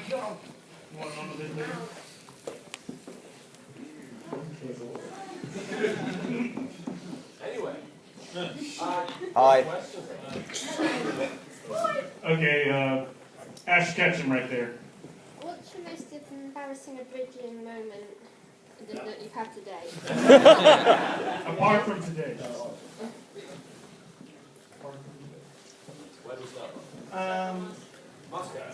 God! You want another bit later? Anyway. Hi. Okay, Ash Ketchum right there. What's your most embarrassing Abridging moment that you've had today? Apart from today. Where do we start? Moscow.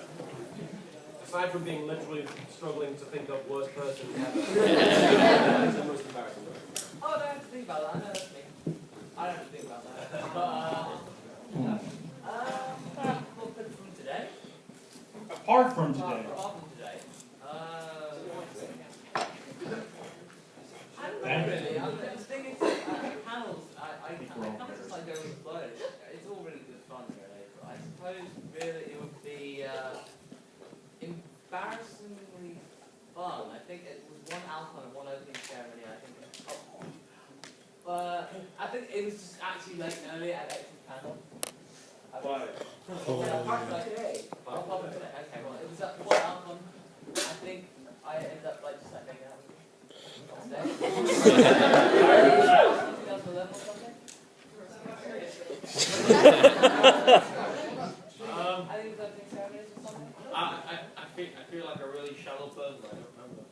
Aside from being literally struggling to think of worst person ever. That's the most embarrassing moment. Oh, I don't have to think about that. I know that's me. I don't have to think about that. Well, from today? Apart from today. Apart from today. I don't know really. The thing is, panels, I kind of just like go with the flow. It's all really good fun really. But I suppose really it would be embarrassingly fun. I think it was one Alcon and one opening ceremony. I think it was just actually like earlier at Exit panel. Why? Okay, well, it was at one Alcon. I think I ended up like just like making out with something else for them or something. I think it was opening ceremonies or something. I feel like a really shallow person. I don't remember.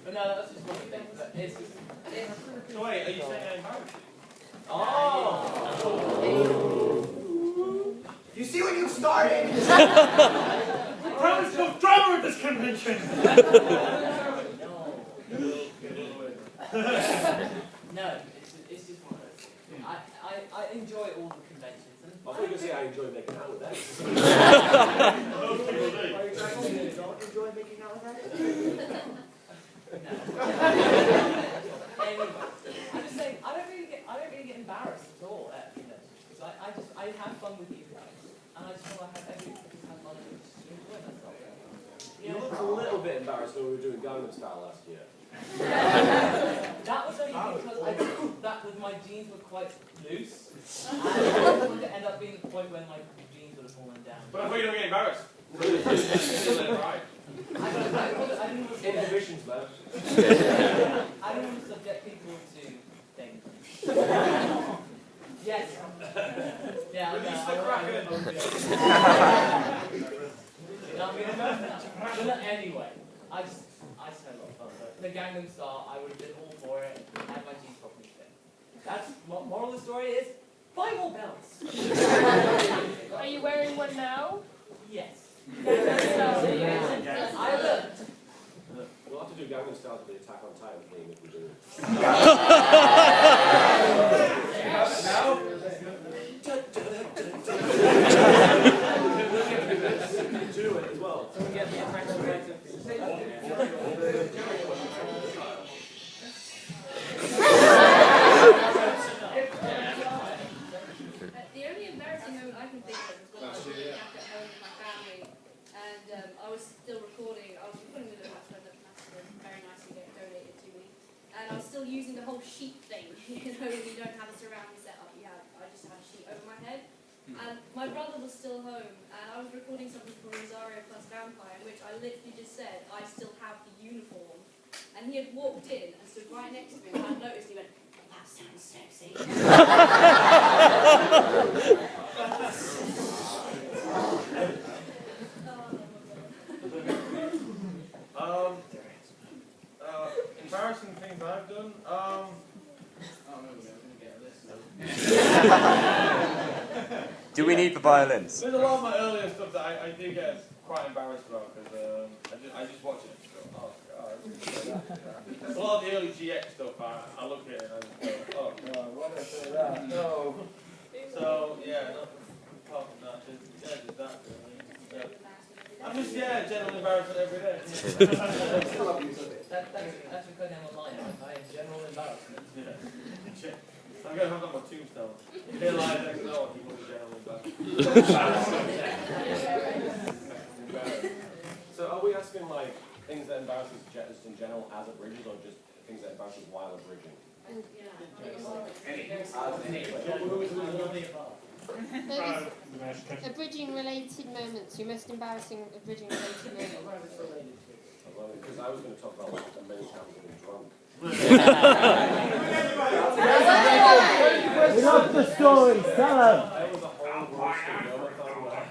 But no, that's just one thing. But it's just. So wait, are you saying I embarrassed you? Oh! You see what you've started? I promise no drama at this convention! No, it's just one of those things. I enjoy all the conventions. And I thought you were going to say I enjoy making out with that. You don't enjoy making out with that? Anyway, I'm just saying I don't really get embarrassed at all at conventions because I have fun with you guys and I just want to have fun and just enjoy myself. You looked a little bit embarrassed when we were doing Gangnam Style last year. That was only because I thought that with my jeans were quite loose and I didn't want to end up being the point where my jeans would have fallen down. But I thought you don't get embarrassed. Right. I didn't want to Inhibitions, man. I don't want to subject people to things. Yes. Yeah. Release the Kraken. But anyway, I just had a lot of fun. But the Gangnam Style, I would have been all for it. I had my jeans properly fit. That's what moral of the story is. Buy more belts. Are you wearing one now? Yes. So, I learned. We'll have to do Gangnam Style to the Attack on Titan theme if we do it. Now? Do it as well. Someone get me a French director. The only embarrassing moment I can think of was when I was back at home with my family and I was still recording. I was recording with my friend at Master, very nicely donated to me. And I was still using the whole sheet thing. You know, when you don't have a surround set up, I just had a sheet over my head. And my brother was still home and I was recording something for Rosario plus Vampire in which I literally just said, I still have the uniform. And he had walked in and stood right next to me and I noticed he went, that sounds sexy. Embarrassing things I've done. Do we need the violins? There's a lot of my earlier stuff that I do get quite embarrassed about because I just watch it and go, oh god. A lot of the early GX stuff, I look at it and I just go, oh god, why did I say that? No. So yeah, apart from that, just that really. I'm just generally embarrassed every day. That's a good name of mine. I am general embarrassment. Yeah. I'm going to have that on my tombstone. Here lies next door, he was generally embarrassed. So are we asking like things that embarrass us just in general as Abridgers or just things that embarrass us while Abridging? Those abridging related moments, your most embarrassing abridging related moment. Because I was going to talk about like the many times I've been drunk. We love the story, tell them. There was a whole roast of Yomicon where...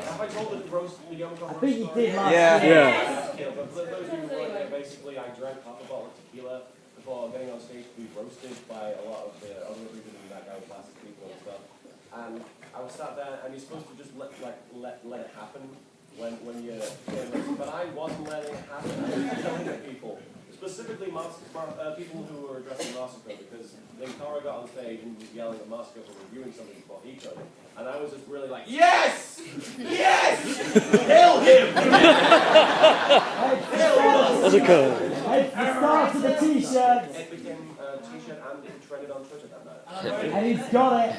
Have I told the roast, the Yomicon roast? I think you did last Yeah. year. But for those of you who weren't there, basically I drank half a bottle of tequila before getting on stage to be roasted by a lot of the other people in that guy classes people and stuff. And I was sat there and you're supposed to just let it happen when you're getting roasted. But I wasn't letting it happen. I was yelling at people. Specifically people who were addressing Massacre, because Linkara got on stage and was yelling at Massacre for reviewing something before he could. And I was just really like, yes! Yes! Kill him! That's a cool. It's the start of the t-shirts. It became a t-shirt and it trended on Twitter that night. And he's got it.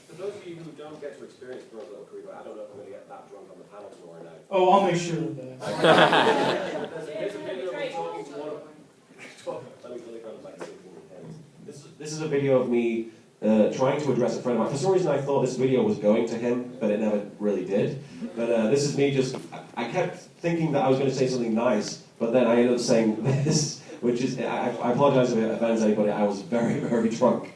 For those of you who don't get to experience Drunk Little Creeper, I don't know if I'm going to get that drunk on the panel tomorrow night. Oh, I'll make sure of that. There's a video of me talking to one of... Let me kind of like this is a video of me trying to address a friend of mine. For some reason I thought this video was going to him, but it never really did. But this is me just... I kept thinking that I was going to say something nice, but then I ended up saying this, which is... I apologize if it offends anybody. I was very, very drunk.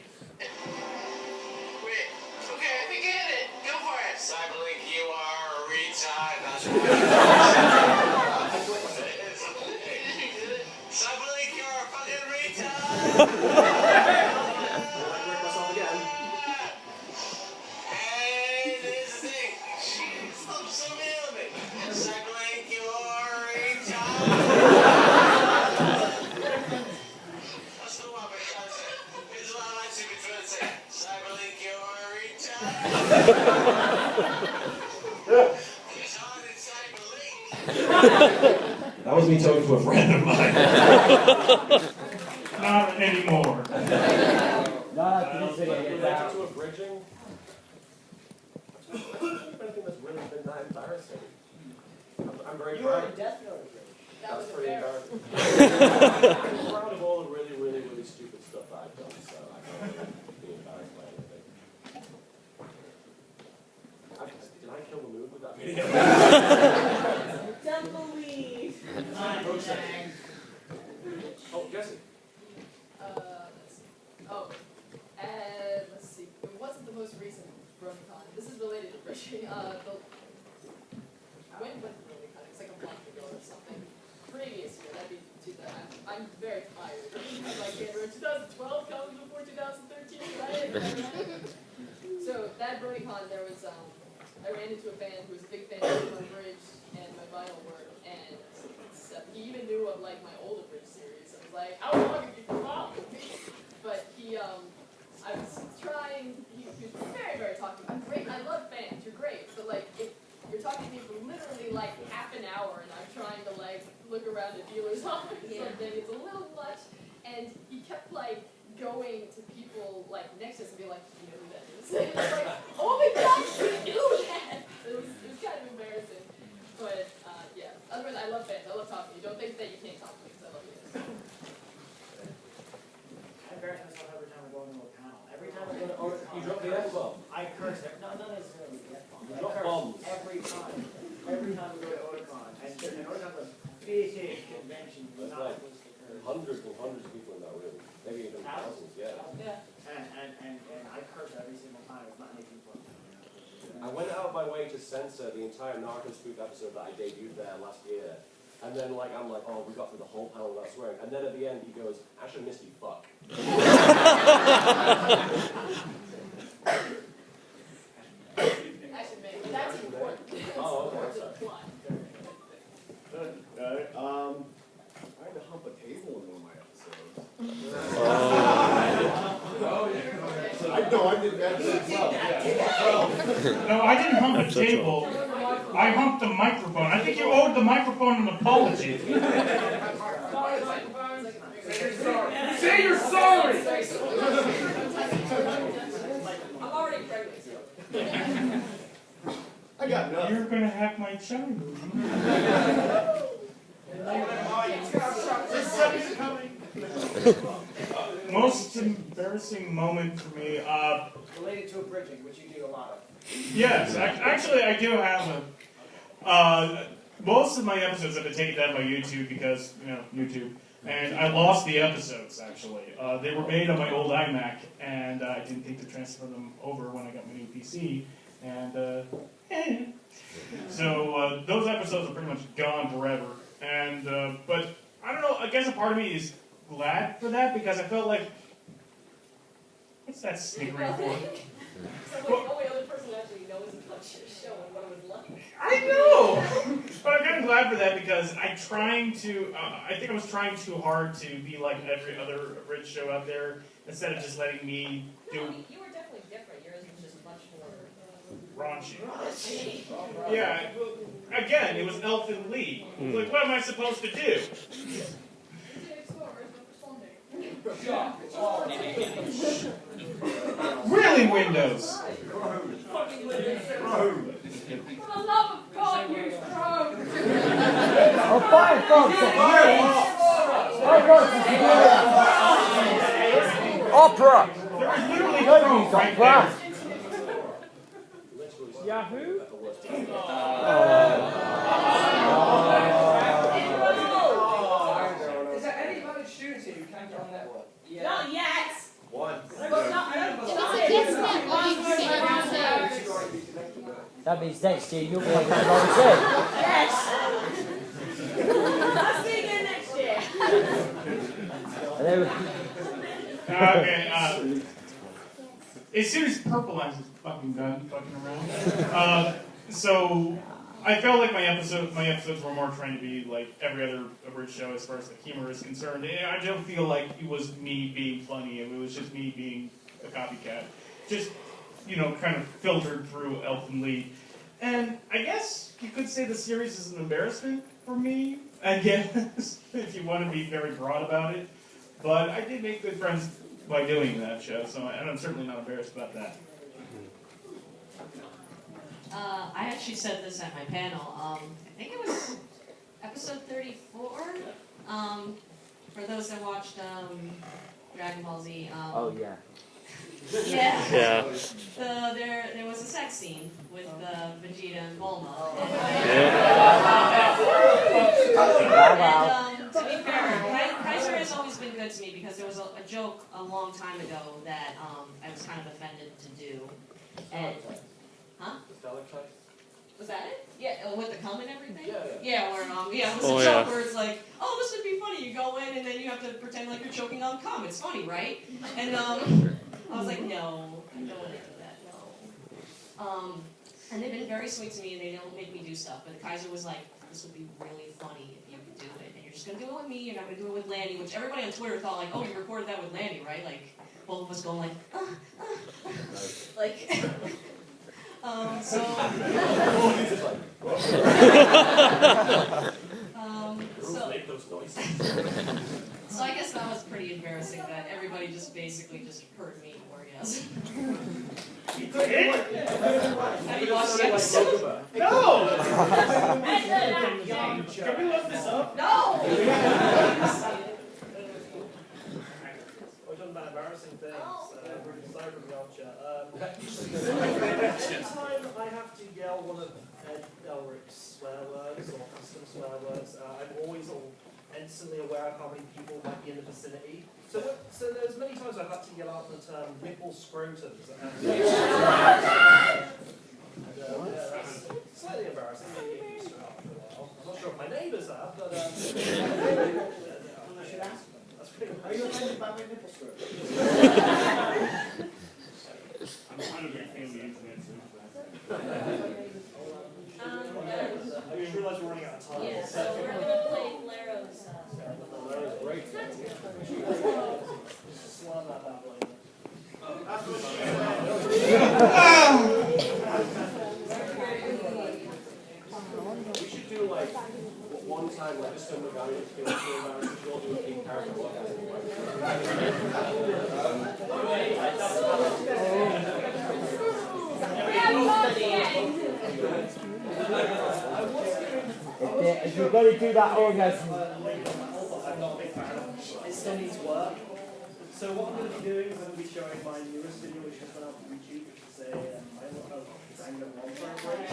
That was me talking to a friend of mine. Not anymore. No, this video gets Related out. to abridging? I don't think anything that's really been that embarrassing. I'm very You were proud. in Death Note. That was That's pretty embarrassing. embarrassing. I'm proud of all the really, really, really stupid stuff that I've done, so I can't really be embarrassed by anything. Did I kill the mood with that video? Tumbleweed. Oh, Jesse. Let's see. Oh, let's see. It wasn't the most recent BronyCon. This is related to fishing. When was the BronyCon? It was like a month ago or something. Previous year, that'd be 2000. I'm very tired. I can't remember. 2012 comes before 2013, right? So that BronyCon, there was I ran into a fan who was a big fan of my Bridge and my vinyl work, and he even knew of like my older Bridge series. I was like, how long have you been involved with me? But I was trying. He was very, very talkative. I'm great. I love fans. You're great. But like, if you're talking to me for literally like half an hour, and I'm trying to like look around a dealer's office or something, it's a little much. And he kept like going to people like next to us and be like, you know who that is? And it's like, oh my gosh, you knew that! It was kind of embarrassing. But yeah, otherwise I love fans. I love talking to you. Don't think that you can't talk to me because I love you. I embarrass myself every time I go into a panel. Every time I go to Oticon, You dropped the F-bomb. I curse it. No, not necessarily the F-bomb. You I drop curse bombs. every time. Every time we go to Oticon. And Oticon's a big convention. You're not Like supposed to curse. hundreds and hundreds of people in that room. Maybe even thousands, yeah. Yeah. And I curse every single time. It's not making fun. I went out of my way to censor the entire Narcos Spook episode that I debuted there last year. And then like I'm like, oh, we got through the whole panel without swearing. And then at the end he goes, actually Misty, fuck. Actually, maybe that's important. Oh, okay, sorry. Plot. I had to hump a table in one of my episodes. I did that as well. No, I didn't hump a table. I humped the microphone. I think you owed the microphone an apology. Say you're sorry! I'm already pregnant. I got nothing. You're gonna hack my chime room. Most embarrassing moment for me, Related to abridging, which you do a lot of. yes, actually I do have most of my episodes have been taken down by YouTube because, YouTube. And I lost the episodes, actually. They were made on my old iMac, and I didn't think to transfer them over when I got my new PC. And, so those episodes are pretty much gone forever. And, but, I don't know, I guess a part of me is glad for that, because I felt like, what's that sniggering for? So the only other person actually knows about your show and what it was like. I know! But I'm kind of glad for that because I think I was trying too hard to be like every other Abridger show out there instead of just letting me do... No, I mean, you were definitely different. Yours was just much more... raunchy. Yeah, again, it was Elfin Lee. Like, what am I supposed to do? Really, Windows? Fucking Windows. For the love of God, use Chrome! Oh, Firefox! Opera! There was literally Don't Chrome use right Opera. there. Yahoo? Is there any other students here who can't get on network? Not yet! One. That means next year you'll be able to log it in. Yes! I'll see you again next year! And then Okay, as soon as Purple Eyes is fucking done fucking around, so I felt like my episodes were more trying to be like every other Abridger show as far as the humor is concerned. And I don't feel like it was me being funny. It was just me being a copycat. Just, kind of filtered through Elfin Lee. And I guess you could say the series is an embarrassment for me, I guess, if you want to be very broad about it. But I did make good friends by doing that show, and I'm certainly not embarrassed about that. I actually said this at my panel. I think it was episode 34. For those that watched Dragon Ball Z. oh yeah. Yeah. There was a sex scene with Vegeta and Bulma. And to be fair, Kaiser has always been good to me because there was a joke a long time ago that I was kind of offended to do. And, huh? Was that it? Yeah, with the cum and everything? Yeah, where, it was a joke where it's like, oh, this would be funny. You go in and then you have to pretend like you're choking on cum. It's funny, right? And, I was like, no, I don't want to do that, no. And they've been very sweet to me and they don't make me do stuff. But Kaiser was like, this would be really funny if you could do it. And you're just going to do it with me, you're not going to do it with Lanny, which everybody on Twitter thought like, oh, you recorded that with Lanny, right? Like, both of us going like, like... So I guess that was pretty embarrassing that everybody just basically just heard me orgasm. Have you watched the episode? No! Can we look this up? No! We're talking about embarrassing things. Sorry for the gotcha. Every time I have to yell one of Ed Elric's swear words or custom swear words, I'm always instantly aware of how many people might be in the vicinity. So there's many times I've had to yell out the term nipple scrotums. That's slightly embarrassing. I'm not sure if my neighbours have, but I should ask them. That's pretty Are you offended by my nipple screw? I'm kind of a fan of the internet, so I just realised we're running out of time. Yeah, so we're going to play Flaro's. Great. Slam that bad boy. We should do like one time like just some of our experience we'll do a king character If you're going to do that orgasm, I'm not a big fan of still needs work. So what I'm going to be doing is I'm going to be showing my newest video, which has gone out on YouTube, which is a random long-term bridge.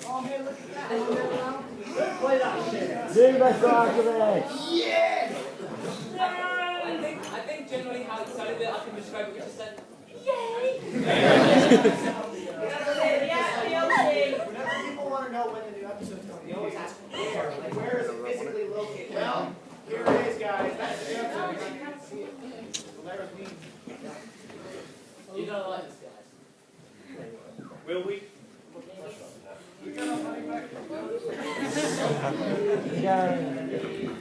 Oh, hey, look at that. Play that shit. Dude, that's awesome. Yeah! I think generally how excited I can describe what you just said. Yay! Whenever people want to know when the new episode's coming, they always ask where. Like, where is it physically located? Well, here it is, guys. That's the episode. You can't see it. Well, there's me. You don't like this, guys. Will we? We got our money back. Yeah.